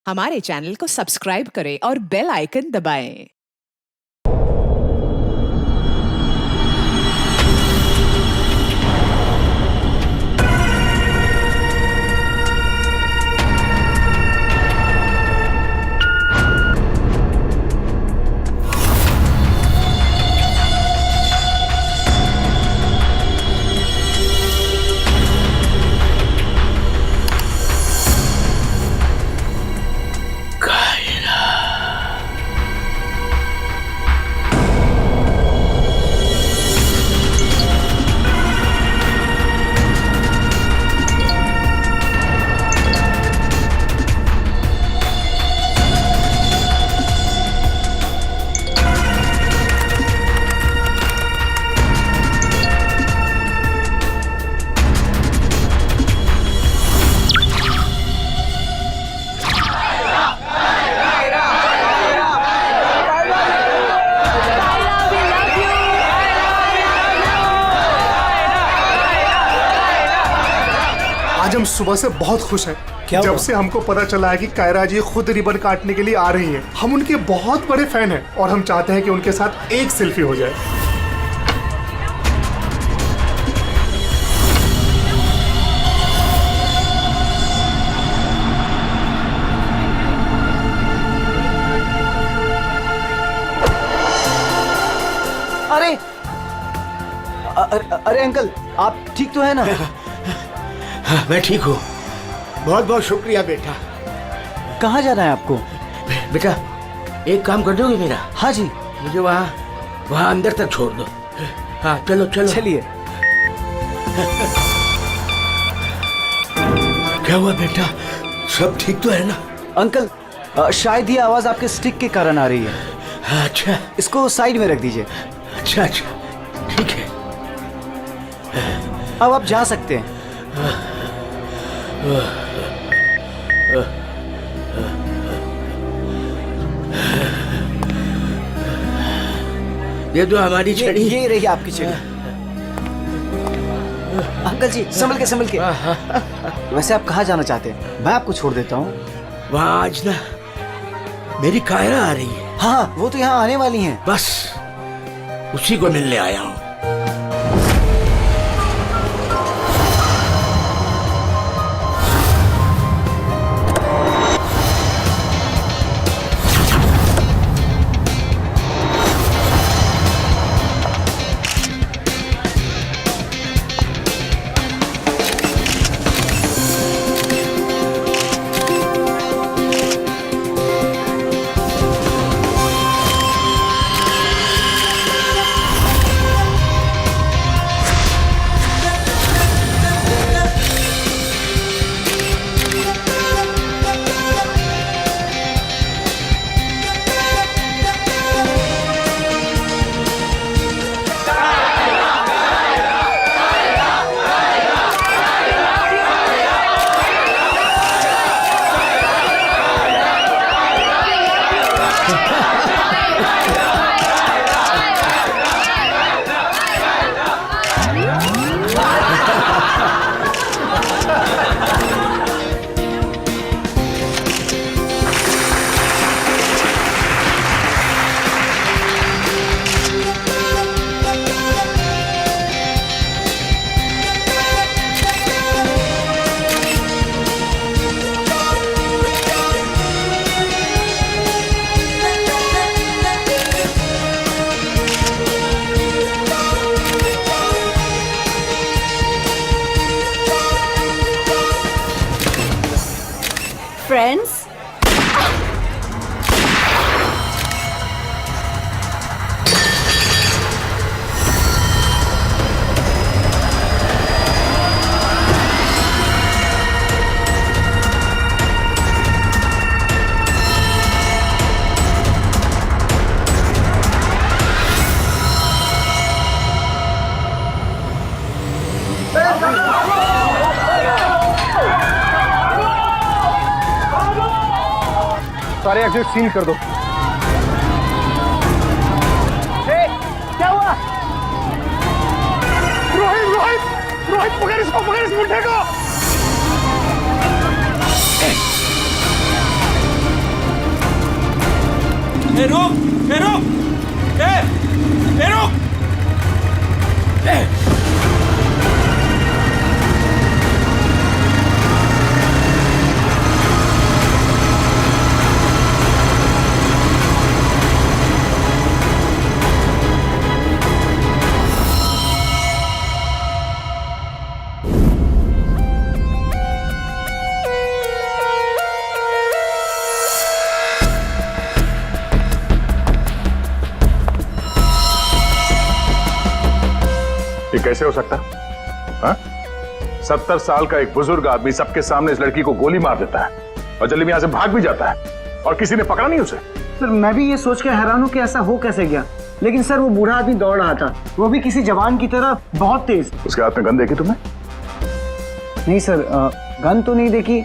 हमारे चैनल को सब्सक्राइब करें और बेल आइकन दबाएं। आज हम सुबह से बहुत खुश हैं। जब से हमको पता चला है कि कायरा जी खुद रिबन काटने के लिए आ रही हैं। हम उनके बहुत बड़े फैन हैं और हम चाहते हैं कि उनके साथ एक सेल्फी हो जाए। अरे अरे अंकल, आप ठीक तो है ना? हाँ, मैं ठीक हूँ। बहुत बहुत शुक्रिया बेटा। कहाँ जाना है आपको? बेटा एक काम कर दोगे मेरा? हाँ जी। मुझे वहाँ अंदर तक छोड़ दो। हाँ चलो चलो। चलिए। क्या हुआ बेटा, सब ठीक तो है ना? अंकल, शायद ये आवाज आपके स्टिक के कारण आ रही है। हाँ, अच्छा। इसको साइड में रख दीजिए। अच्छा अच्छा ठीक है। अब आप जा सकते हैं। ये तो हमारी छड़ी। ये रही आपकी छड़ी। अंकल जी संभल के। वैसे आप कहाँ जाना चाहते हैं? मैं आपको छोड़ देता हूँ। वहाँ आज ना मेरी कायरा आ रही है। हाँ, वो तो यहाँ आने वाली हैं। बस उसी को मिलने आया हूँ। Friends, सारे एग्जिट सील कर दो। क्या हुआ? रोहित पकड़ इसको, पकड़ इस मुंडे को। ए रुक, ए रुक, ए रुक। ये कैसे हो सकता? हाँ? 70 साल का एक बुजुर्ग आदमी सबके सामने इस लड़की को गोली मार देता है और जल्दी में यहां से भाग भी जाता है और किसी ने पकड़ा नहीं उसे। सर मैं भी ये सोच के हैरान हूँ कि ऐसा हो कैसे गया, लेकिन सर वो बूढ़ा आदमी दौड़ रहा था, वो भी किसी जवान की तरह बहुत तेज। उसके हाथ में गन देखी तुमने? नहीं सर, गन तो नहीं देखी,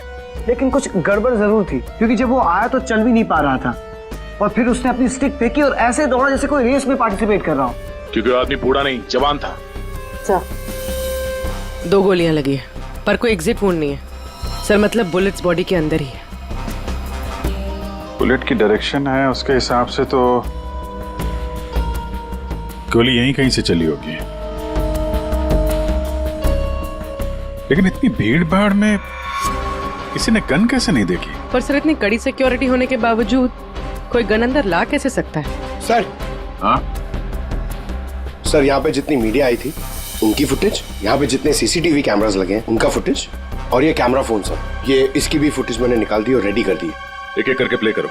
लेकिन कुछ गड़बड़ जरूर थी, क्योंकि जब वो आया तो चल भी नहीं पा रहा था और फिर उसने अपनी स्टिक फेंकी और ऐसे दौड़ा जैसे कोई रेस में पार्टिसिपेट कर रहा हो। क्योंकि वो आदमी बूढ़ा नहीं जवान था। 2 गोलियां लगी है पर कोई एग्जिट वुंड नहीं है सर, मतलब बुलेट्स बॉडी के अंदर ही है। बुलेट की डायरेक्शन है उसके हिसाब से तो गोली यहीं कहीं से चली होगी, लेकिन इतनी भीड़ भाड़ में किसी ने गन कैसे नहीं देखी? पर सर इतनी कड़ी सिक्योरिटी होने के बावजूद कोई गन अंदर ला कैसे सकता है? सर, हाँ सर यहाँ पे जितनी मीडिया आई थी उनकी फुटेज, यहाँ पे जितने सीसीटीवी कैमरास लगे हैं उनका फुटेज, और ये कैमरा फोन सर, ये इसकी भी फुटेज मैंने निकाल दी और रेडी कर दी। एक एक करके प्ले करो।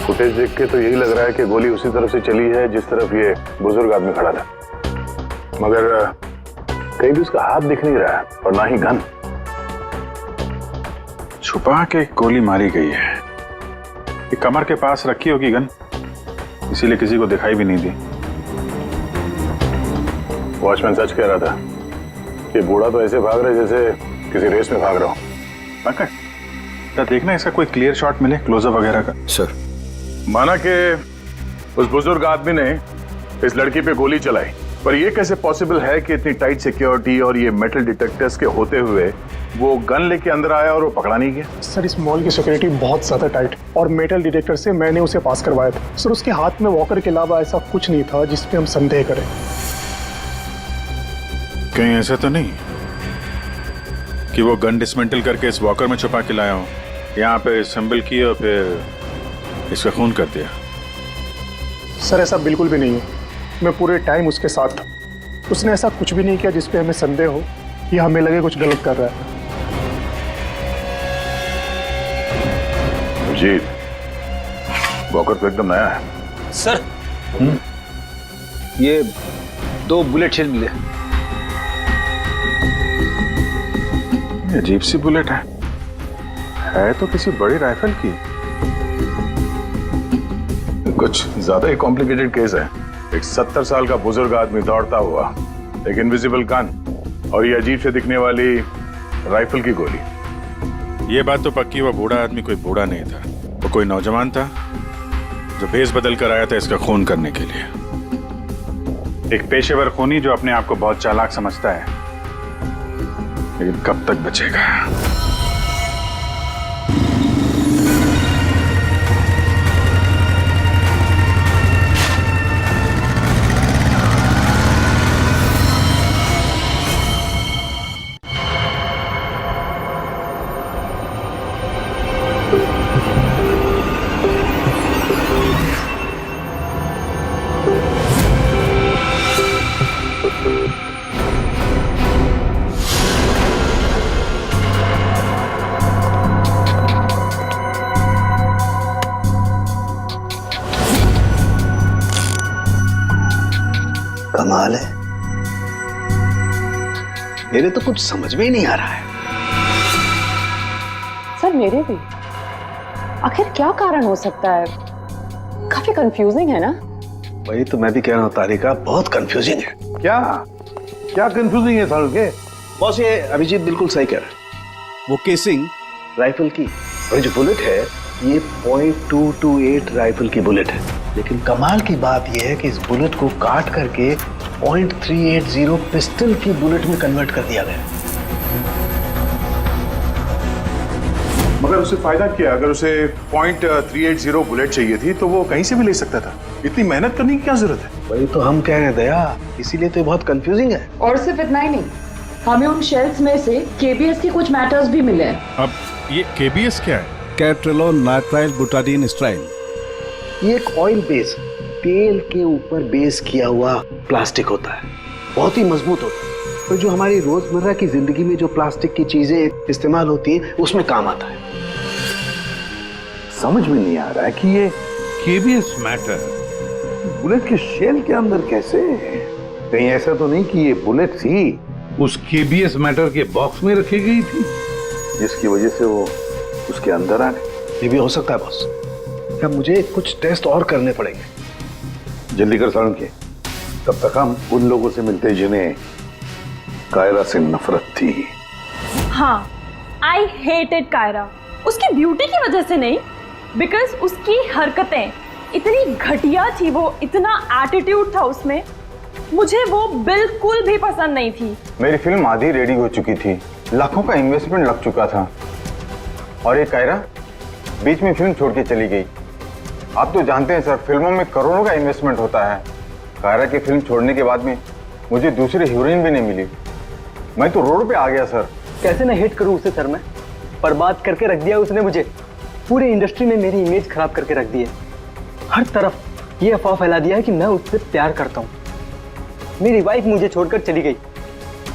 फुटेज देख के तो यही लग रहा है कि गोली उसी तरफ से चली है जिस तरफ ये बुजुर्ग आदमी खड़ा था, मगर कहीं भी उसका हाथ दिख नहीं रहा है और ना ही गन। छुपा के गोली मारी गई है, ये कमर के पास रखी होगी गन, इसीलिए किसी को दिखाई भी नहीं दी। वॉचमैन सच कह रहा था कि बूढ़ा तो ऐसे भाग रहा है जैसे किसी रेस में भाग रहा हो। तो देखना इसका कोई क्लियर शॉट मिले, क्लोजअप वगैरह का। सर माना कि उस बुजुर्ग आदमी ने इस लड़की पे गोली चलाई, पर यह कैसे पॉसिबल है कि इतनी टाइट सिक्योरिटी और ये मेटल डिटेक्टर्स के होते हुए वो गन लेके अंदर आया और वो पकड़ा नहीं गया? सर इस मॉल की सिक्योरिटी बहुत ज्यादा टाइट और मेटल डिटेक्टर से मैंने उसे पास करवाया था। सर उसके हाथ में वॉकर के अलावा ऐसा कुछ नहीं था जिसपे हम संदेह करें। कहीं ऐसा तो नहीं कि वो गन डिसमेंटल करके इस वॉकर में छुपा के लाया हो, यहाँ पे असेंबल किया और फिर इसका खून कर दिया? सर ऐसा बिल्कुल भी नहीं है, मैं पूरे टाइम उसके साथ था, उसने ऐसा कुछ भी नहीं किया जिसपे हमें संदेह हो या हमें लगे कुछ गलत कर रहा है। जी वॉकर तो एकदम नया है। सर ये 2 बुलेट शेल मिले। अजीब सी बुलेट है तो किसी बड़ी राइफल की। कुछ ज्यादा ही कॉम्प्लिकेटेड केस है। एक 70 साल का बुजुर्ग आदमी दौड़ता हुआ, एक इनविजिबल गन और ये अजीब से दिखने वाली राइफल की गोली। ये बात तो पक्की, वो बूढ़ा आदमी कोई बूढ़ा नहीं था, वो कोई नौजवान था जो भेस बदल कर आया था इसका खून करने के लिए। एक पेशेवर खूनी जो अपने आप को बहुत चालाक समझता है, लेकिन कब तक बचेगा? कमाल है, मेरे तो कुछ समझ में ही नहीं आ रहा है। सर मेरे भी, आखिर क्या कारण हो सकता है? काफी कंफ्यूजिंग है ना? वही तो मैं भी कह रहा हूँ तारिका, बहुत कंफ्यूजिंग है। क्या क्या कंफ्यूजिंग है सारुण के? बॉस ये अभिजीत बिल्कुल सही कह रहा है। वो केसिंग राइफल की और जो बुलेट है ये .228 राइफल की बुलेट है, लेकिन कमाल की बात यह है कि इस बुलेट को काट करके .380 पिस्टल की बुलेट में कन्वर्ट कर दिया गया। मगर उसे फायदा क्या? अगर उसे .380 बुलेट चाहिए थी तो वो कहीं से भी ले सकता था। इतनी मेहनत करने की क्या जरूरत है? वही तो हम कह रहे हैं दया, इसीलिए तो बहुत कंफ्यूजिंग है। और सिर्फ इतना ही नहीं, हमें उन शेल्स में से केबीएस के कुछ मैटर्स भी मिले हैं। अब ये केबीएस क्या है? कैट्रेलोन नाइट्राइल बुटाडीन स्ट्राइन। ये एक ऑयल बेस, तेल के ऊपर बेस किया हुआ प्लास्टिक होता है, बहुत ही मजबूत होता है, और जो हमारी रोजमर्रा की जिंदगी में जो प्लास्टिक की चीजें इस्तेमाल होती है उसमें काम आता है। समझ में नहीं आ रहा है कि ये केबीएस मैटर बुलेट के शेल के अंदर कैसे? कहीं ऐसा तो नहीं कि ये बुलेट थी उस केबीएस मैटर के बॉक्स में रखी गई थी जिसकी वजह से वो उसके अंदर आ गए? ये भी हो सकता है बॉस। क्या मुझे कुछ टेस्ट और करने पड़ेंगे? जल्दी कर सारुण के, तब तक हम उन लोगों से मिलते जिन्हें कायरा से नफरत थी। हाँ, आई हेटेड कायरा। उसकी ब्यूटी की वजह से नहीं, बिकॉज उसकी हरकतें इतनी घटिया थी, वो इतना एटीट्यूड था उसमें, मुझे वो बिल्कुल भी पसंद नहीं थी। मेरी फिल्म आधी रेडी हो चुकी थी, लाखों का इन्वेस्टमेंट लग चुका था, और ये कायरा बीच में फिल्म छोड़ के चली गई। आप तो जानते हैं सर, फिल्मों में करोड़ों का इन्वेस्टमेंट होता है। कायरा की फिल्म छोड़ने के बाद में मुझे दूसरी हीरोइन भी नहीं मिली। मैं तो रोड पे आ गया सर। कैसे ना हेट करूं उसे सर मैं? बर्बाद करके रख दिया उसने मुझे, पूरे इंडस्ट्री में मेरी इमेज खराब करके रख दी है। हर तरफ ये अफवाह फैला दिया है कि मैं उससे प्यार करता हूँ। मेरी वाइफ मुझे छोड़कर चली गई।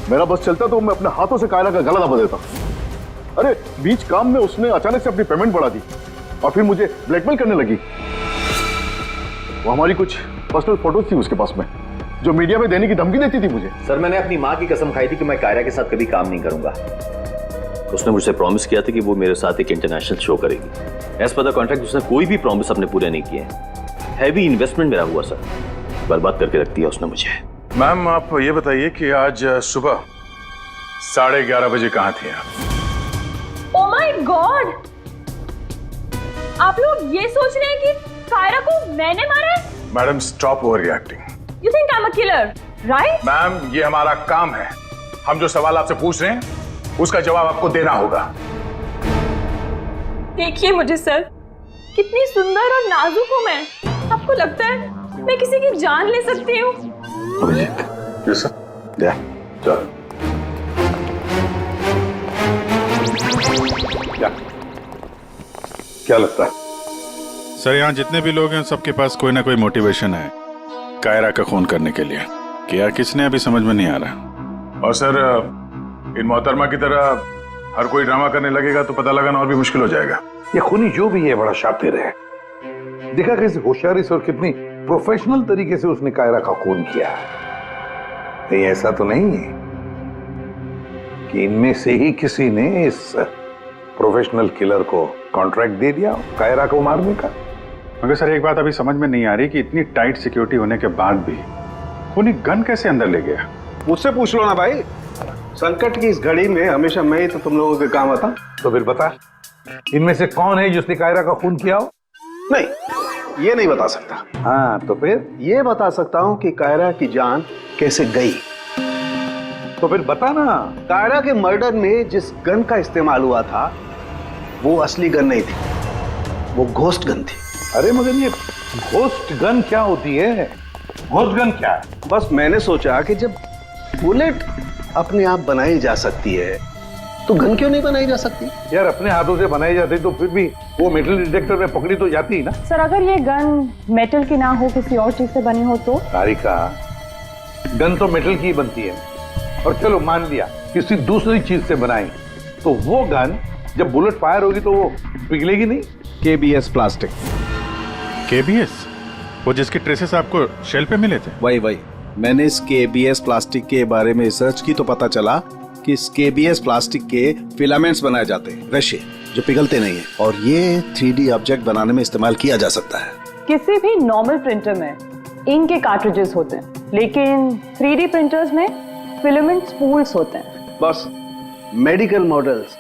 मेरा बस चलता तो मैं अपने हाथों से कायरा का गला दबा देता। अरे बीच काम में उसने अचानक से अपनी पेमेंट बढ़ा दी और फिर मुझे ब्लैकमेल करने लगी। वो हमारी कुछ पर्सनल फोटोज थी उसके पास में जो मीडिया में देने की धमकी देती थी मुझे। सर मैंने अपनी माँ की कसम खाई थी कि मैं कायरा के साथ कभी काम नहीं करूंगा। उसने मुझसे प्रॉमिस किया था कि वो मेरे साथ एक इंटरनेशनल शो करेगी। एज पर द कॉन्ट्रैक्ट उसने कोई भी प्रॉमिस अपने पूरे नहीं किए। हैवी इन्वेस्टमेंट मेरा हुआ सर, बर्बाद करके रख दिया उसने मुझे। मैम आप ये बताइए कि आज सुबह 11:30 बजे कहाँ थे आप? ओह माय गॉड, आप लोग ये सोच रहे हैं कि कायरा को मैंने मारा है? Madam stop over reacting. You think I am a killer, right? Ma'am ये हमारा काम है, हम जो सवाल आपसे पूछ रहे हैं उसका जवाब आपको देना होगा। देखिए मुझे सर, कितनी सुंदर और नाजुक हूँ मैं। आपको लगता है मैं किसी की जान ले सकती हूँ? Abhijit, yes sir. चल। क्या लगता है? सर यहाँ जितने भी लोग हैं सबके पास कोई ना कोई मोटिवेशन है कायरा का खून करने के लिए। क्या किसने अभी समझ में नहीं आ रहा। और सर इन मोहतरमा की तरह हर कोई ड्रामा करने लगेगा तो पता लगाना और भी मुश्किल हो जाएगा। ये खूनी जो भी है बड़ा शातिर है। देखा कैसे होशियारी से और कितनी प्रोफेशनल तरीके से उसने कायरा का खून किया। कहीं ऐसा तो नहीं है कि इनमें से ही किसी ने इस प्रोफेशनल किलर को कॉन्ट्रैक्ट दे दिया कायरा को मारने का? मगर सर एक बात अभी समझ में नहीं आ रही कि इतनी टाइट सिक्योरिटी होने के बाद भी खूनी गन कैसे अंदर ले गया? मुझसे पूछ लो ना भाई, संकट की इस घड़ी में हमेशा मैं ही तो तुम लोगों के काम आता। तो फिर बता, इनमें से कौन है जिसने कायरा का खून किया हो? नहीं, ये नहीं बता सकता। हाँ तो फिर? ये बता सकता हूँ कि कायरा की जान कैसे गई। तो फिर बता ना। कायरा के मर्डर में जिस गन का इस्तेमाल हुआ था वो असली गन नहीं थी, वो घोस्ट गन थी। अरे मगर ये घोस्ट गन क्या होती है? घोस्ट गन क्या है? बस मैंने सोचा कि जब बुलेट अपने आप बनाई जा सकती है तो गन क्यों नहीं बनाई जा सकती? यार अपने हाथों से बनाई जाती तो फिर भी वो मेटल डिटेक्टर में पकड़ी तो जाती ना। सर अगर ये गन मेटल की ना हो, किसी और चीज से बनी हो तो? तारिका, गन तो मेटल की ही बनती है, और चलो मान लिया किसी दूसरी चीज से बनाई तो वो गन जब बुलेट फायर होगी तो वो पिघलेगी नहीं। KBS plastic. केबीएस? वो जिसके ट्रेसेस आपको शेल पे मिले थे? वही मैंने इस केबीएस प्लास्टिक के बारे में रिसर्च की तो पता चला कि इस केबीएस प्लास्टिक के फिलामेंट्स बनाए जाते हैं, रेशे जो पिघलते नहीं है, और ये 3D ऑब्जेक्ट बनाने में इस्तेमाल किया जा सकता है। किसी भी नॉर्मल प्रिंटर में इंक के कार्ट्रिजेस होते हैं, लेकिन 3D प्रिंटर्स में फिलामेंट स्पूल्स होते हैं। बस medical models,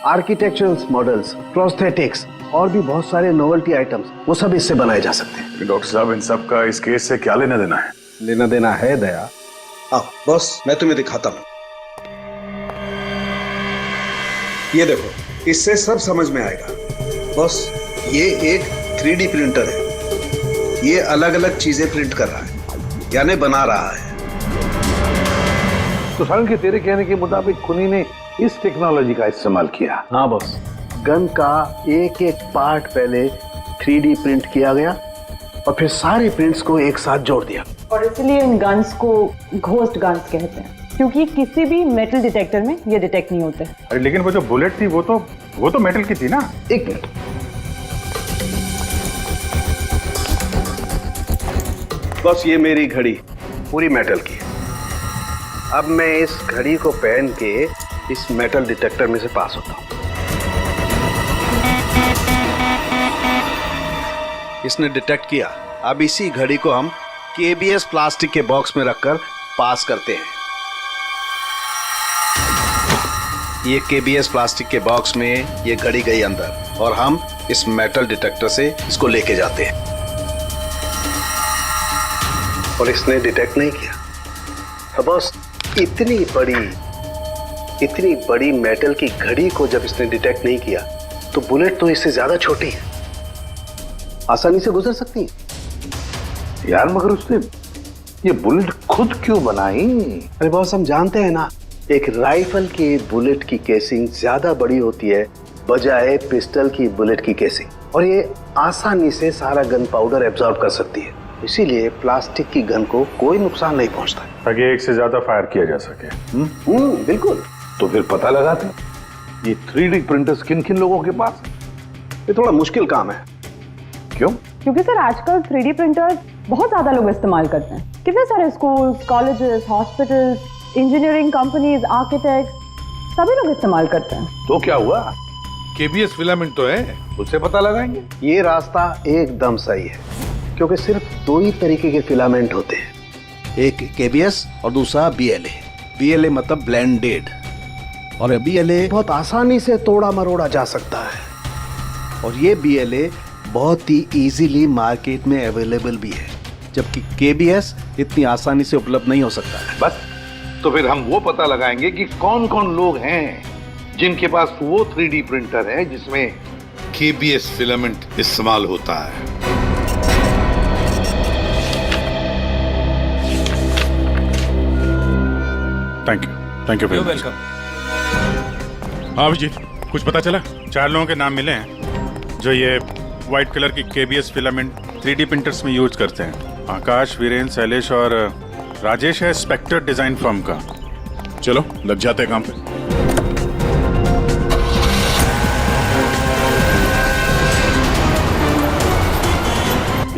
architectural models, prosthetics और भी बहुत सारे नोवेल्टी आइटम्स वो सब इससे बनाए जा सकते हैं। डॉक्टर साहब, इन सब का इस केस से क्या लेना देना है? लेना देना है दया। आओ बॉस, मैं तुम्हें दिखाता हूं। ये देखो, इससे सब समझ में आएगा। बॉस, ये एक 3D प्रिंटर है। ये अलग अलग चीजें प्रिंट कर रहा है, यानी बना रहा है। तो सारंग के तेरे कहने के मुताबिक खुनी ने इस टेक्नोलॉजी का इस्तेमाल किया। हाँ बॉस, गन का एक एक पार्ट पहले 3D प्रिंट किया गया और फिर सारे प्रिंट्स को एक साथ जोड़ दिया। और इसलिए इन गन्स को घोस्ट गन्स कहते हैं, क्योंकि किसी भी मेटल डिटेक्टर में ये डिटेक्ट नहीं होते। अरे लेकिन वो जो बुलेट थी वो तो मेटल की थी ना। एक मिनट, बस ये मेरी घड़ी पूरी मेटल की है। अब मैं इस घड़ी को पहन के इस मेटल डिटेक्टर में से पास होता हूं। इसने डिटेक्ट किया। अब इसी घड़ी को हम KBS प्लास्टिक के बॉक्स में रखकर पास करते हैं। ये KBS प्लास्टिक के बॉक्स में ये घड़ी गई अंदर और हम इस मेटल डिटेक्टर से इसको लेके जाते हैं और इसने डिटेक्ट नहीं किया। तो बस इतनी बड़ी मेटल की घड़ी को जब इसने डिटेक्ट नहीं किया तो बुलेट तो इससे ज्यादा छोटी है, आसानी से गुजर सकती है। यार मगर उसने ये बुलेट खुद क्यों बनाई? अरे बॉस, हम जानते हैं ना, एक राइफल की बुलेट की केसिंग ज्यादा बड़ी होती है बजाय पिस्टल की बुलेट की केसिंग, और ये आसानी से सारा गन पाउडर एब्जॉर्ब कर सकती है। इसीलिए प्लास्टिक की गन को कोई नुकसान नहीं पहुंचता, ताकि एक से ज्यादा फायर किया जा सके। बिल्कुल। तो फिर पता लगाते ये 3D प्रिंटर्स किन किन लोगों के पास? ये थोड़ा मुश्किल काम है। क्यों? क्योंकि सर आजकल 3D प्रिंटर्स बहुत ज्यादा लोग इस्तेमाल करते हैं। कितने सारे schools, colleges, hospitals, engineering companies, architects सभी लोग इस्तेमाल करते हैं। तो क्या हुआ? KBS फिलामेंट तो है, उससे पता लगाएंगे। ये रास्ता एकदम सही है, क्योंकि सिर्फ दो ही तरीके के फिलामेंट होते हैं, एक KBS और दूसरा BLA। BLA मतलब ब्लेंडेड, और BLA बहुत आसानी से तोड़ा मरोड़ा जा सकता है, और ये BLA बहुत ही इजीली मार्केट में अवेलेबल भी है, जबकि KBS इतनी आसानी से उपलब्ध नहीं हो सकता है। बस, तो फिर हम वो पता लगाएंगे कि कौन कौन लोग हैं जिनके पास वो 3D प्रिंटर है जिसमें KBS फिलामेंट इस्तेमाल होता है। Thank you welcome. हाँ अभिजीत, कुछ पता चला? 4 लोगों के नाम मिले हैं जो ये व्हाइट कलर की KBS फिलामेंट 3D प्रिंटर्स में यूज करते हैं। आकाश, वीरेन, शैलेश और राजेश है स्पेक्टर डिजाइन फर्म का। चलो लग जाते हैं काम पे।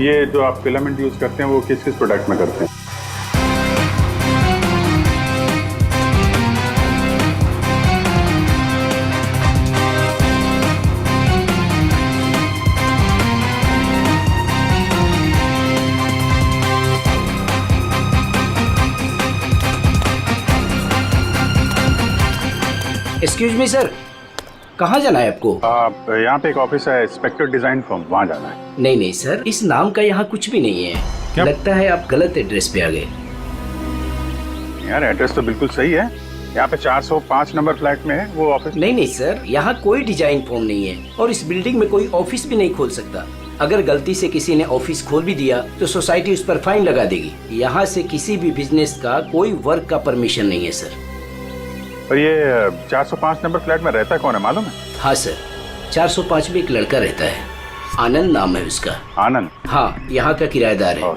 ये जो आप फिलामेंट यूज करते हैं वो किस किस प्रोडक्ट में करते हैं? एक्सक्यूज मी सर, कहाँ जाना है आपको? यहाँ पे एक ऑफिस है स्पेक्टर डिजाइन फर्म, वहाँ जाना है। नहीं सर, इस नाम का यहाँ कुछ भी नहीं है। क्या? लगता है आप गलत एड्रेस पे आ गए। यार एड्रेस तो बिल्कुल सही है, यहाँ पे 405 नंबर फ्लैट में है वो ऑफिस। नहीं सर, यहाँ कोई डिजाइन फॉर्म नहीं है और इस बिल्डिंग में कोई ऑफिस भी नहीं खोल सकता। अगर गलती से किसी ने ऑफिस खोल भी दिया तो सोसाइटी उस पर फाइन लगा देगी। यहाँ से किसी भी बिजनेस का कोई वर्क का परमिशन नहीं है सर। और ये 405 नंबर फ्लैट में रहता कौन है मालूम है? हाँ सर, 405 में एक लड़का रहता है, आनंद नाम है उसका। आनंद? हाँ, यहाँ का किराएदार है।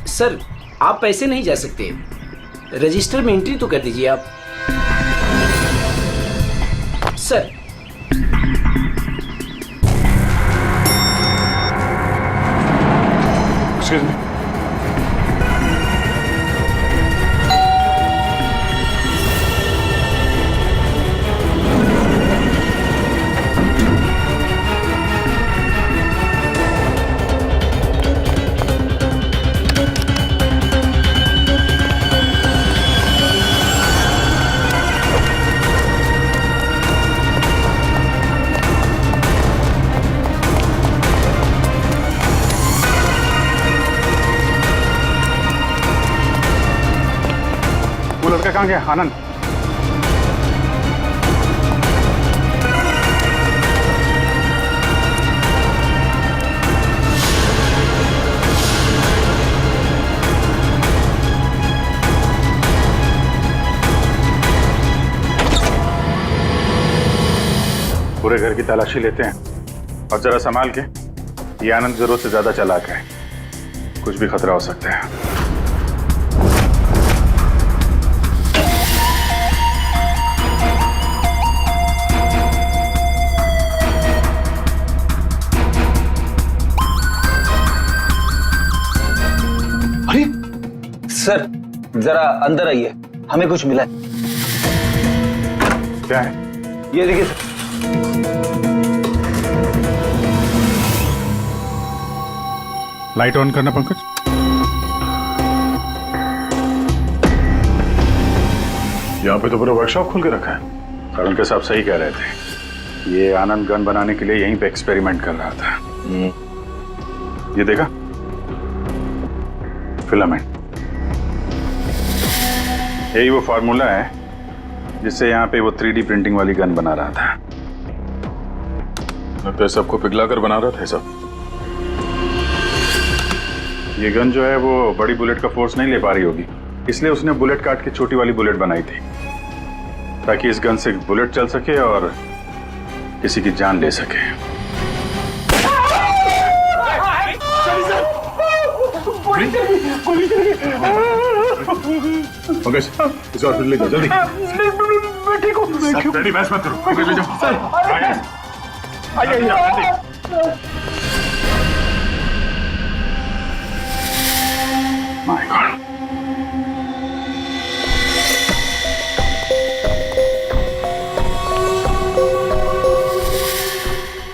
सर आप ऐसे नहीं जा सकते, रजिस्टर में एंट्री तो कर दीजिए आप। सर एक्सक्यूज मी, लड़का कहाँ गया? आनंद। पूरे घर की तलाशी लेते हैं और जरा संभाल के। ये आनंद जरूरत से ज्यादा चालाक है, कुछ भी खतरा हो सकता है। अरे सर जरा अंदर आइए, हमें कुछ मिला है। क्या है? ये देखिए सर। लाइट ऑन करना पंकज। यहाँ पे तो पूरा वर्कशॉप खोल के रखा है। करण के साहब सही कह रहे थे, ये आनंद गन बनाने के लिए यहीं पे एक्सपेरिमेंट कर रहा था। ये देखा, फिलामेंट। यही वो फार्मूला है जिससे यहाँ पे वो 3D प्रिंटिंग वाली गन बना रहा था। लगता है सबको पिघला कर बना रहा था सब। ये गन जो है वो बड़ी बुलेट का फोर्स नहीं ले पा रही होगी, इसलिए उसने बुलेट काट के छोटी वाली बुलेट बनाई थी, ताकि इस गन से बुलेट चल सके और किसी की जान ले सके। पंकज, इसे हॉस्पिटल ले जाओ जल्दी। मैं ठीक हूँ। रेडी, बहस मत करो। पंकज ले जाओ। My God.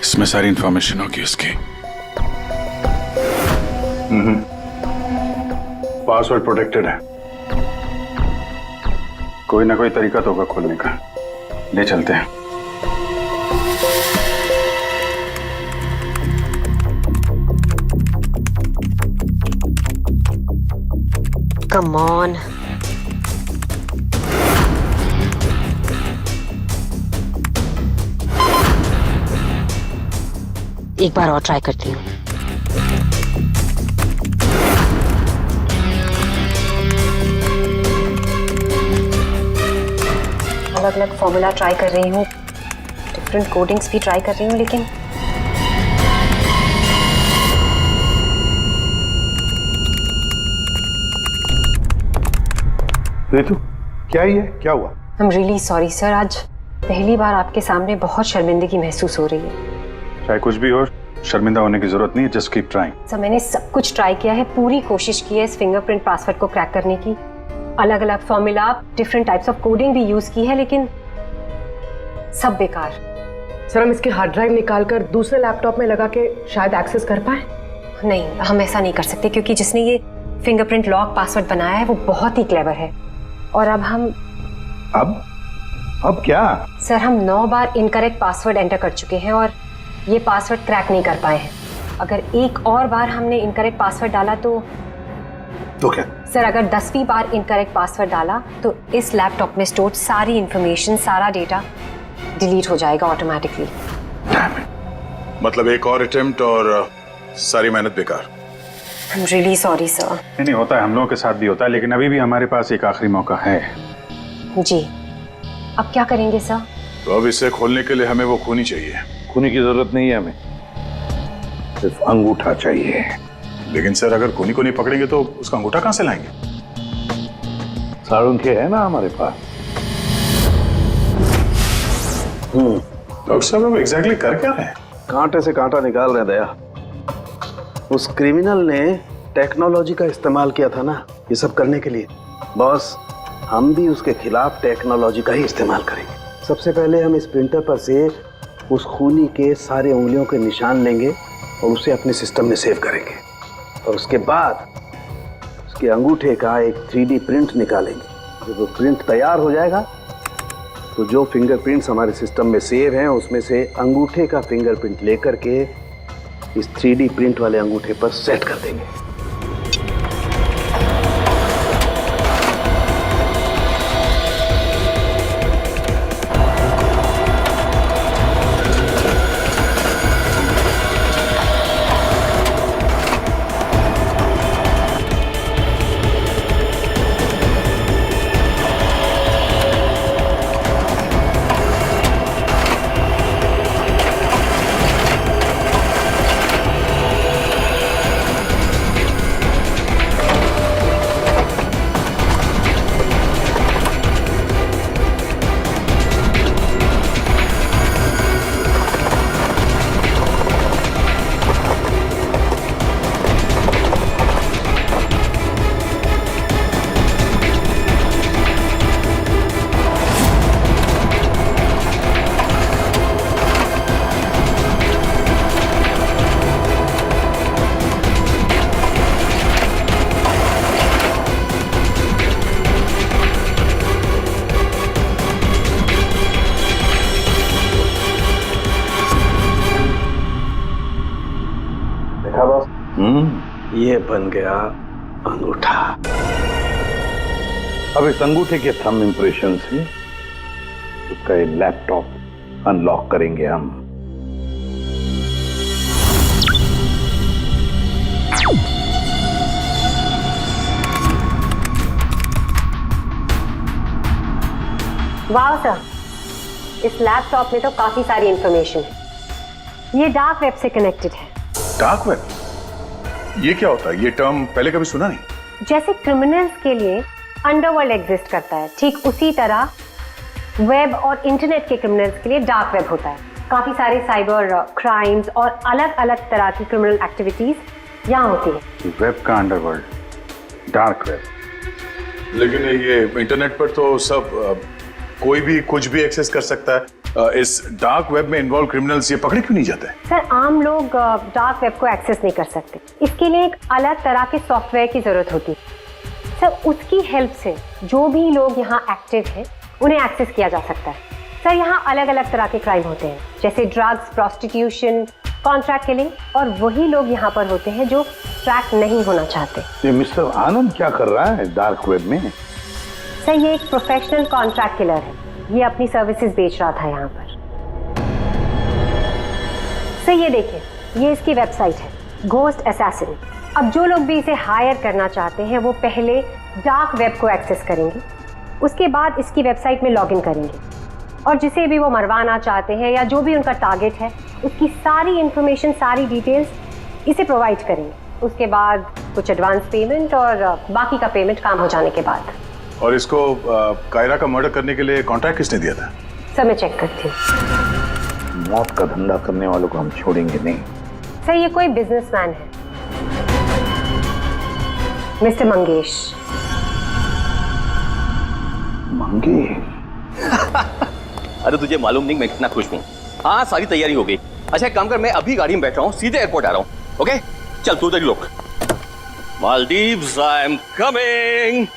इसमें सारी इंफॉर्मेशन होगी उसकी। पासवर्ड प्रोटेक्टेड है, कोई ना कोई तरीका तो होगा खोलने का। ले चलते हैं। Come on. एक बार और ट्राई करती हूँ। अलग अलग फॉर्मूला ट्राई कर रही हूँ, डिफरेंट कोडिंग्स भी ट्राई कर रही हूँ, लेकिन रितु, क्या ही है? क्या हुआ? I am really sorry sir, आज पहली बार आपके सामने बहुत शर्मिंदगी महसूस हो रही है। चाहे कुछ भी हो, शर्मिंदा होने की जरूरत नहीं है, जस्ट कीप ट्राइंग। सर मैंने सब कुछ ट्राई किया है, पूरी कोशिश की है इस फिंगरप्रिंट पासवर्ड को क्रैक करने की, अलग अलग formula, different types of coding भी यूज की है, लेकिन सब बेकार। सर हम इसके हार्ड ड्राइव निकाल कर दूसरे लैपटॉप में लगा के शायद एक्सेस कर पाए। नहीं, हम ऐसा नहीं कर सकते, क्योंकि जिसने ये फिंगरप्रिंट लॉक पासवर्ड बनाया है वो बहुत ही क्लेवर है। और अब हम अब क्या? सर हम 9 बार इनकरेक्ट पासवर्ड एंटर कर चुके हैं और ये पासवर्ड क्रैक नहीं कर पाए हैं। अगर एक और बार हमने इनकरेक्ट पासवर्ड डाला तो क्या? सर अगर 10वीं बार इनकरेक्ट पासवर्ड डाला तो इस लैपटॉप में स्टोर्ड सारी इंफॉर्मेशन, सारा डेटा डिलीट हो जाएगा ऑटोमेटिकली। मतलब एक और अटेम्प्ट और सारी मेहनत बेकार। I am really sorry sir. नहीं होता है, हम लोगों के साथ भी होता है, लेकिन अभी भी हमारे पास एक आखिरी मौका है। जी, अब क्या करेंगे सर? तो अब इसे खोलने के लिए हमें वो खूनी चाहिए। खूनी की जरूरत नहीं है हमें, सिर्फ अंगूठा चाहिए। लेकिन सर अगर खूनी को नहीं पकड़ेंगे तो उसका अंगूठा कहां से लाएंगे? साड़ुंखे है ना हमारे पास। डॉक्टर साहब अब एग्जैक्टली कर क्या रहे हैं? कांटे से कांटा निकाल रहे दया। उस क्रिमिनल ने टेक्नोलॉजी का इस्तेमाल किया था ना ये सब करने के लिए। बॉस, हम भी उसके खिलाफ टेक्नोलॉजी का ही इस्तेमाल करेंगे। सबसे पहले हम इस प्रिंटर पर से उस खूनी के सारे उंगलियों के निशान लेंगे और उसे अपने सिस्टम में सेव करेंगे, और उसके बाद उसके अंगूठे का एक 3D प्रिंट निकालेंगे। जब वो प्रिंट तैयार हो जाएगा तो जो फिंगरप्रिंट्स हमारे सिस्टम में सेव हैं उसमें से अंगूठे का फिंगरप्रिंट लेकर के इस 3D प्रिंट वाले अंगूठे पर सेट कर देंगे। देखा बॉस, ये बन गया अंगूठा। अब इस अंगूठे के थंब इंप्रेशन से उसका ये लैपटॉप अनलॉक करेंगे हम। वाह सर, इस लैपटॉप में तो काफी सारी इंफॉर्मेशन है। ये डार्क वेब से कनेक्टेड है। Dark web? ये क्या होता है? ये टर्म पहले कभी सुना नहीं। जैसे क्रिमिनल्स के लिए अंडरवर्ल्ड एग्जिस्ट करता है, ठीक उसी तरह वेब और इंटरनेट के क्रिमिनल्स के लिए डार्क वेब होता है। काफी सारे साइबर क्राइम्स और अलग अलग तरह की क्रिमिनल एक्टिविटीज यहाँ होती है। वेब का अंडरवर्ल्ड, डार्क वेब। लेकिन ये इंटरनेट पर तो सब कोई भी कुछ भी एक्सेस कर सकता है। इस डार्क वेब में इन्वॉल्व क्रिमिनल्स ये पकड़े क्यों नहीं जाते? सर, आम लोग डार्क वेब को एक्सेस नहीं कर सकते। इसके लिए एक अलग तरह के सॉफ्टवेयर की जरूरत होती है। सर, उसकी हेल्प से जो भी लोग यहाँ एक्टिव हैं उन्हें एक्सेस किया जा सकता है। सर, यहाँ अलग अलग तरह के क्राइम होते हैं, जैसे ड्रग्स, प्रोस्टिट्यूशन, कॉन्ट्रैक्ट किलिंग, और वही लोग यहाँ पर होते हैं जो ट्रैक नहीं होना चाहते। ये मिस्टर आनंद क्या कर रहा है डार्क वेब में? सर, ये एक प्रोफेशनल कॉन्ट्रैक्ट किलर है। ये अपनी सर्विसेज बेच रहा था यहाँ पर। सर, ये देखिए, ये इसकी वेबसाइट है, घोस्ट असैसिन। अब जो लोग भी इसे हायर करना चाहते हैं वो पहले डार्क वेब को एक्सेस करेंगे, उसके बाद इसकी वेबसाइट में लॉगिन करेंगे, और जिसे भी वो मरवाना चाहते हैं या जो भी उनका टारगेट है उसकी सारी इंफॉर्मेशन, सारी डिटेल्स इसे प्रोवाइड करेंगे। उसके बाद कुछ एडवांस पेमेंट और बाकी का पेमेंट काम हो जाने के बाद। और इसको कायरा का मर्डर करने के लिए कॉन्ट्रैक्ट किसने दिया था? सर, मैं चेक करती हूँ। मौत का धंधा करने वालों को हम छोड़ेंगे नहीं। सर, ये कोई बिजनेसमैन है, मिस्टर मंगेश। मंगेश? अरे तुझे मालूम नहीं मैं कितना खुश हूँ। हाँ, सारी तैयारी हो गई। अच्छा, एक काम कर, मैं अभी गाड़ी में बैठ रहा हूँ, सीधे एयरपोर्ट आ रहा हूँ। ओके, चल तू उधर ही रुक। Maldives, I am coming.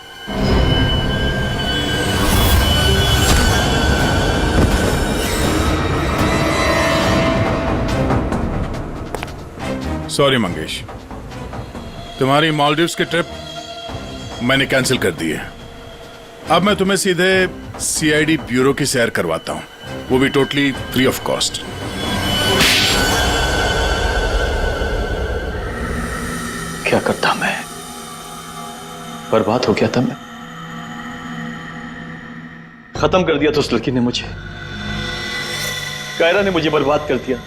Sorry Mangesh, तुम्हारी मालदीव्स की ट्रिप मैंने कैंसिल कर दी है। अब मैं तुम्हें सीधे सीआईडी ब्यूरो की सैर करवाता हूं, वो भी टोटली फ्री ऑफ कॉस्ट। क्या करता मैं? बर्बाद हो गया था मैं। खत्म कर दिया तो उस लड़की ने मुझे, कायरा ने मुझे बर्बाद कर दिया।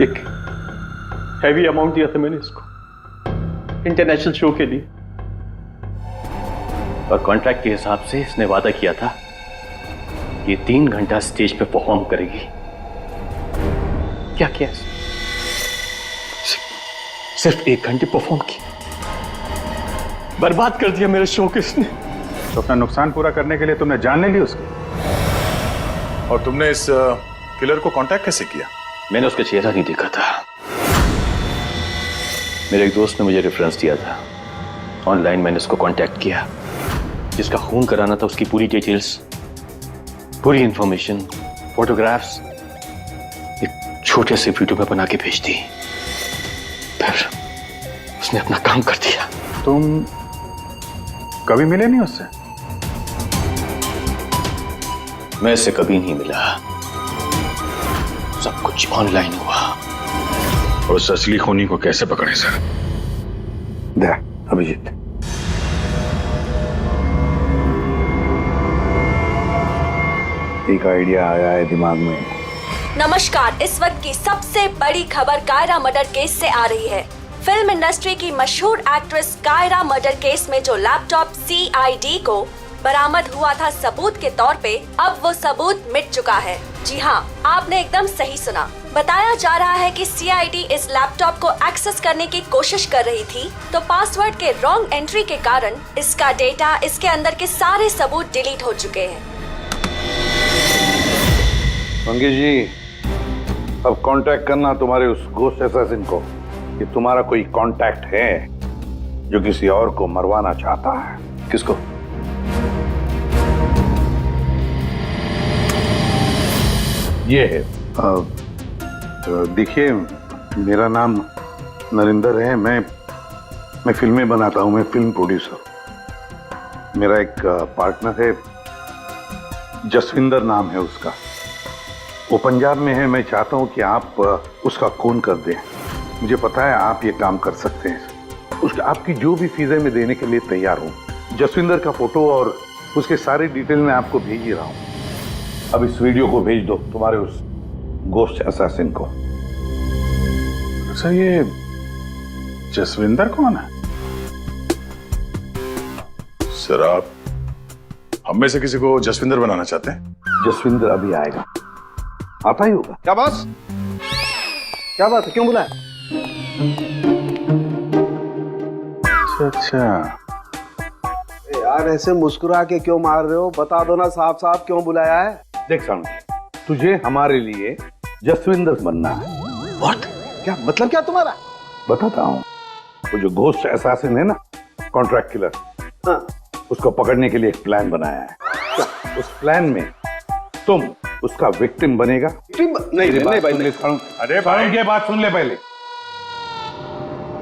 एक हैवी अमाउंट दिया था मैंने इसको इंटरनेशनल शो के लिए, और कॉन्ट्रैक्ट के हिसाब से इसने वादा किया था कि 3 घंटा स्टेज पे परफॉर्म करेगी। क्या किया? सिर्फ 1 घंटे परफॉर्म किया, बर्बाद कर दिया मेरे शो को इसने। तो अपना नुकसान पूरा करने के लिए तुमने जान ले ली उसकी, और तुमने इस किलर को कांटेक्ट कैसे किया? मैंने उसका चेहरा नहीं देखा था, मेरे एक दोस्त ने मुझे रेफरेंस दिया था। ऑनलाइन मैंने उसको कांटेक्ट किया, जिसका खून कराना था उसकी पूरी डिटेल्स, पूरी इंफॉर्मेशन, फोटोग्राफ्स एक छोटे से वीडियो में बना के भेज दी। फिर उसने अपना काम कर दिया। तुम कभी मिले नहीं उससे? मैं इससे कभी नहीं मिला, सब कुछ ऑनलाइन हुआ। और उस असली खूनी को कैसे पकड़े सर? दे अभिजीत, एक आइडिया आया है दिमाग में। नमस्कार, इस वक्त की सबसे बड़ी खबर कायरा मर्डर केस से आ रही है। फिल्म इंडस्ट्री की मशहूर एक्ट्रेस कायरा मर्डर केस में जो लैपटॉप सीआईडी को बरामद हुआ था सबूत के तौर पे, अब वो सबूत मिट चुका है। जी हाँ, आपने एकदम सही सुना। बताया जा रहा है कि सीआईडी इस लैपटॉप को एक्सेस करने की कोशिश कर रही थी, तो पासवर्ड के रॉन्ग एंट्री के कारण इसका डेटा, इसके अंदर के सारे सबूत डिलीट हो चुके हैं। मंगेश जी, अब कांटेक्ट करना तुम्हारे उस घोस्ट असैसिन को कि तुम्हारा कोई कांटेक्ट है जो किसी और को मरवाना चाहता है। किसको? ये है, देखिए मेरा नाम नरेंद्र है। मैं फिल्में बनाता हूँ। मैं फिल्म प्रोड्यूसर। मेरा एक पार्टनर है, जसविंदर नाम है उसका। वो पंजाब में है। मैं चाहता हूँ कि आप उसका खून कर दें। मुझे पता है आप ये काम कर सकते हैं। उसका आपकी जो भी फीसें मैं देने के लिए तैयार हूँ। जसविंदर का फोटो और उसके सारे डिटेल मैं आपको भेज ही रहा हूँ। अब इस वीडियो को भेज दो तुम्हारे उस गोश्त असैसिन को। सर ये जसविंदर कौन है? सर आप हम में से किसी को जसविंदर बनाना चाहते हैं? जसविंदर अभी आएगा, आता ही होगा। क्या बॉस, क्या बात है, क्यों बुलाया? अच्छा यार ऐसे मुस्कुरा के क्यों मार रहे हो? बता दो ना साफ साफ क्यों बुलाया है। देख सामने, तुझे हमारे लिए जसविंदर बनना है। व्हाट? क्या मतलब क्या तुम्हारा? बताता हूँ। वो जो घोस्ट असैसिन है ना, कॉन्ट्रैक्ट किलर, हाँ। उसको पकड़ने के लिए एक प्लान बनाया है। क्या? उस प्लान में तुम उसका विक्टिम बनेगा। नहीं भाई, अरे भाई ये बात सुन ले पहले।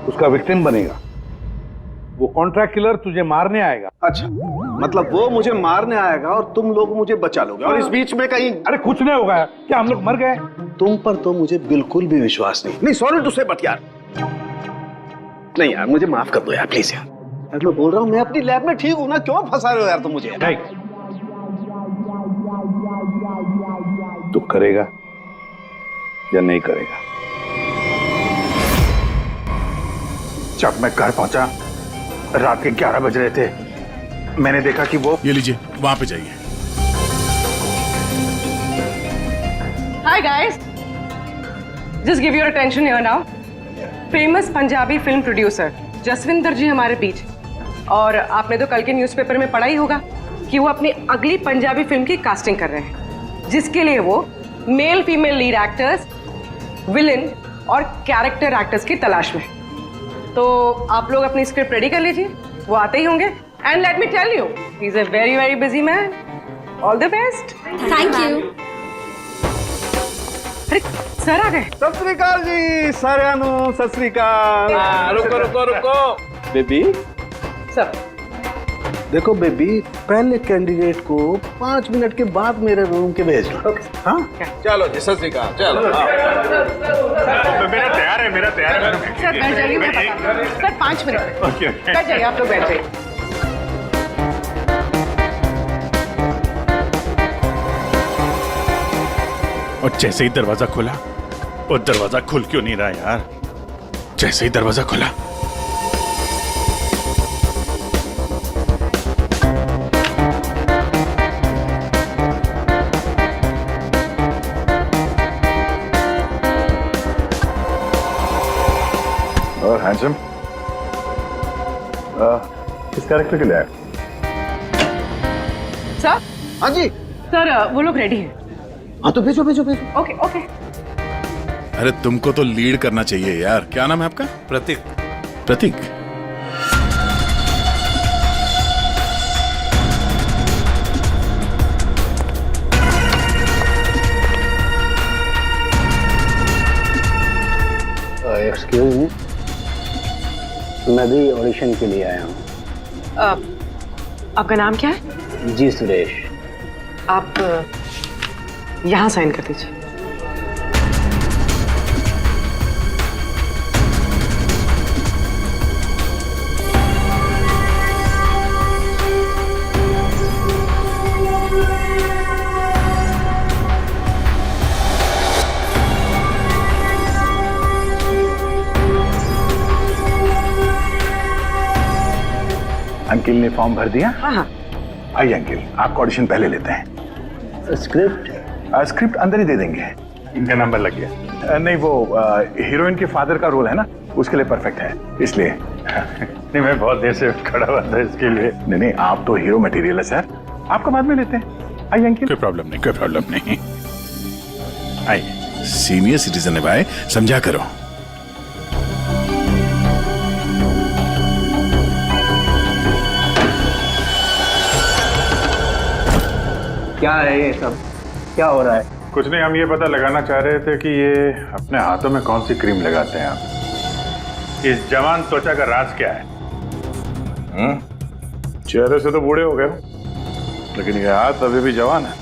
उसका विक्टिम बनेगा। वो कॉन्ट्रैक्ट किलर तुझे मारने आएगा। अच्छा, मतलब वो मुझे मारने आएगा और तुम लोग मुझे बचा लोगे और इस बीच में कहीं। अरे कुछ नहीं होगा। क्या हम लोग मर गए? तुम पर तो मुझे बिल्कुल भी विश्वास नहीं। नहीं सॉरी टू से बट यार, नहीं यार मुझे माफ कर दो यार प्लीज यार। मैं बोल रहा हूँ मैं अपनी लैब में ठीक हूँ ना, क्यों फंसा रहे हो यार तुम मुझे? नहीं, तू करेगा या नहीं करेगा? जब मैं घर पहुंचा रात के 11 बज रहे थे, मैंने देखा कि वो ये लीजिए वहां पे जाइए। Hi guys, just give your attention here now. Famous Punjabi film producer Jaswinder ji हमारे बीच। और आपने तो कल के न्यूज़पेपर में पढ़ा ही होगा कि वो अपनी अगली पंजाबी फिल्म की कास्टिंग कर रहे हैं, जिसके लिए वो male female lead actors, villain और कैरेक्टर एक्टर्स की तलाश में। तो आप लोग अपनी स्क्रिप्ट रेडी कर लीजिए, वो आते ही होंगे। And let me tell you, he is a very very busy man. All the best. Thank you. अरे सर आ गए। सत श्री अकाल जी सारियानु, सत श्री अकाल। रुको रुको रुको बेबी। सर देखो बेबी, पहले कैंडिडेट को 5 मिनट के बाद मेरे रूम के भेज दो। हाँ चलो जी, सत श्री अकाल। चलो मेरा तैयार है, मेरा तैयार है। सर बैठ जाइए, मैं बता रही हूँ। सर 5 मिनट बैठ जाइए, आप लोग बैठ जाइए। और जैसे ही दरवाजा खुला, और दरवाजा खुल क्यों नहीं रहा यार? जैसे ही दरवाजा खुला और हैंडसम किस कैरेक्टर के लिए आए? सर। हाँ जी सर, वो लोग रेडी हैं। हाँ तो भेजो भेजो भेजो। Okay okay. अरे तुमको तो लीड करना चाहिए यार। क्या नाम है आपका? प्रतीक। प्रतीक, एक्सक्यूज मी, मैं भी ऑडिशन के लिए आया हूँ। आपका नाम क्या है? जी सुरेश। आप यहाँ साइन कर दीजिए। अंकिल ने फॉर्म भर दिया? हाँ हाँ। आइए अंकिल, आपका ऑडिशन पहले लेते हैं। स्क्रिप्ट? स्क्रिप्ट अंदर ही दे देंगे। इनका नंबर लग गया। नहीं, वो हीरोइन के फादर का रोल है ना, उसके लिए परफेक्ट है, इसलिए। नहीं, मैं बहुत देर से खड़ा हुआ था इसके लिए। नहीं नहीं, आप तो हीरो मटेरियल है सर, आपका बाद में लेते हैं। आइए अंकिल। कोई प्रॉब्लम नहीं, कोई प्रॉब्लम नहीं। आइए, सीनियर सिटीजन है भाई, समझा करो। क्या है ये सब? क्या हो रहा है? कुछ नहीं, हम ये पता लगाना चाह रहे थे कि ये अपने हाथों में कौन सी क्रीम लगाते हैं आप। इस जवान त्वचा का राज क्या है? चेहरे से तो बूढ़े हो गए, लेकिन ये हाथ अभी भी जवान है।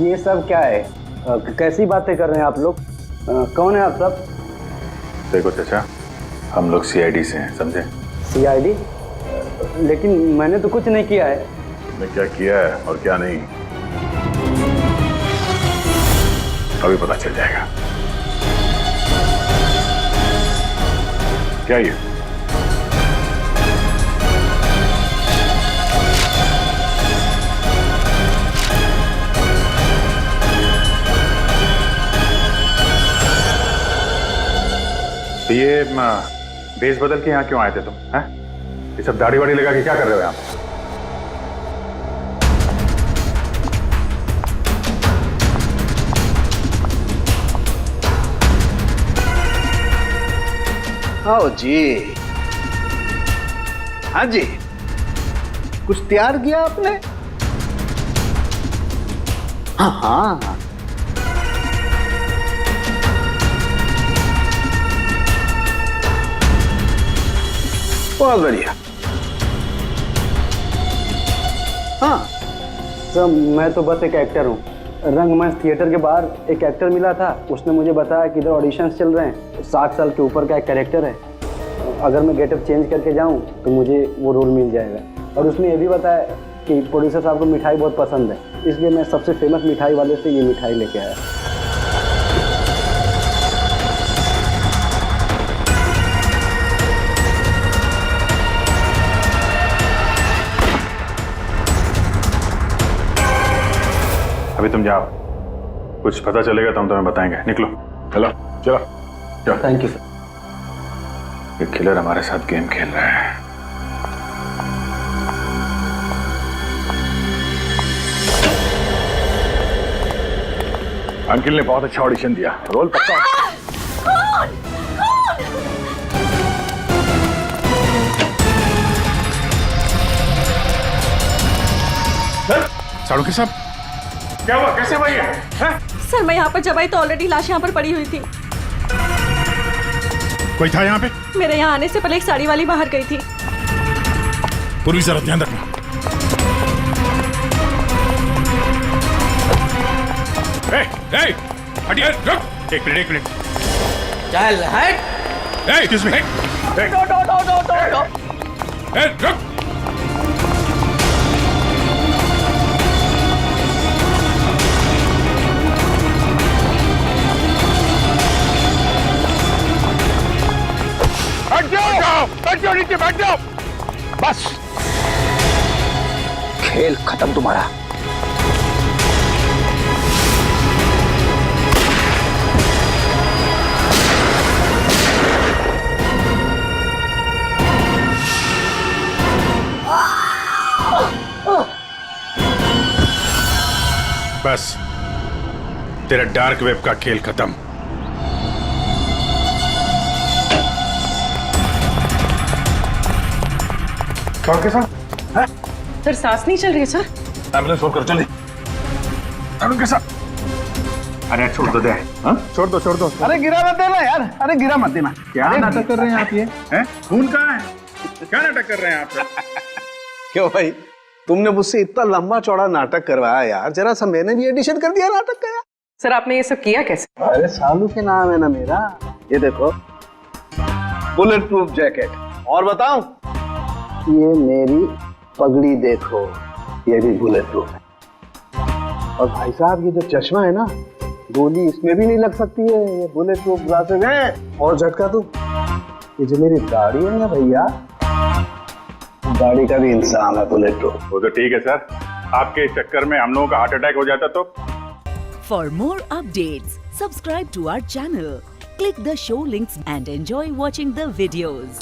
ये सब क्या है? कैसी बातें कर रहे हैं आप लोग? कौन है आप सब? देखो चाचा, हम लोग CID से हैं, समझे? CID? लेकिन मैंने तो कुछ नहीं किया है। तुमने क्या किया है और क्या नहीं, अभी पता चल जाएगा। क्या ये? तो ये भेष बदल के यहाँ क्यों आए थे तुम? हैं? ये सब दाढ़ी वाड़ी लगा के क्या कर रहे हो यहाँ? आओ जी। हाँ जी, कुछ तैयार किया आपने? हाँ हाँ, बहुत बढ़िया। हाँ सर, मैं तो बस एक एक्टर हूँ। रंगमंच थिएटर के बाहर एक एक्टर मिला था, उसने मुझे बताया कि इधर ऑडिशंस चल रहे हैं, 60 साल के ऊपर का एक कैरेक्टर है, अगर मैं गेटअप चेंज करके जाऊँ तो मुझे वो रोल मिल जाएगा। और उसने ये भी बताया कि प्रोड्यूसर साहब को मिठाई बहुत पसंद है, इसलिए मैं सबसे फेमस मिठाई वाले से ये मिठाई लेके आया। अभी तुम जाओ, कुछ पता चलेगा तो हम तुम्हें बताएंगे। निकलो, चलो चलो चलो। Thank you sir. ये किलर हमारे साथ गेम खेल रहा है। अंकिल ने बहुत अच्छा ऑडिशन दिया, रोल पक्का। साड़ू के साहब, क्या हुआ? कैसे भाई है? सर, मैं यहाँ पर जब आई तो ऑलरेडी लाश यहाँ पर पड़ी हुई थी। कोई था यहाँ पे? मेरे यहाँ आने से पहले एक साड़ी वाली बाहर गई थी। पूर्वी जरा ध्यान रखना। हटिए, रुक। एक मिनट। चल हट। Excuse me. रुक। बैठ जाओ नीचे, बैठ जाओ। बस, खेल खत्म तुम्हारा। बस, तेरा डार्क वेब का खेल खत्म। सर, सांस नहीं चल रही है सर। एम्बुलेंस फोन करो, जल्दी। के साथ। अरे छोड़ दो दे। छोड़ दो। अरे गिरा मत देना यार, अरे गिरा मत देना। क्या नाटक कर रहे हैं आप? ये हैं? खून कहाँ है? क्या नाटक कर रहे हैं आप? क्यों भाई, तुमने मुझसे इतना लंबा चौड़ा नाटक करवाया यार, जरा सा मैंने भी एडिशन कर दिया नाटक का यार। सर, आपने ये सब किया कैसे? अरे सालू के नाम है ना मेरा। ये देखो, बुलेट प्रूफ जैकेट। और बताऊं, ये मेरी पगड़ी देखो, ये भी बुलेट प्रूफ है। और भाई साहब, ये जो चश्मा है ना, गोली इसमें भी नहीं लग सकती है, ये बुलेट प्रूफ ग्लासेस है। और झटका तू, ये जो मेरी दाढ़ी है ना भैया, दाढ़ी का भी इंसान है बुलेट प्रूफ। वो तो ठीक है सर, आपके चक्कर में हम लोगों का हार्ट अटैक हो जाता तो। For more updates, subscribe to our channel, click the show links and enjoy watching the videos.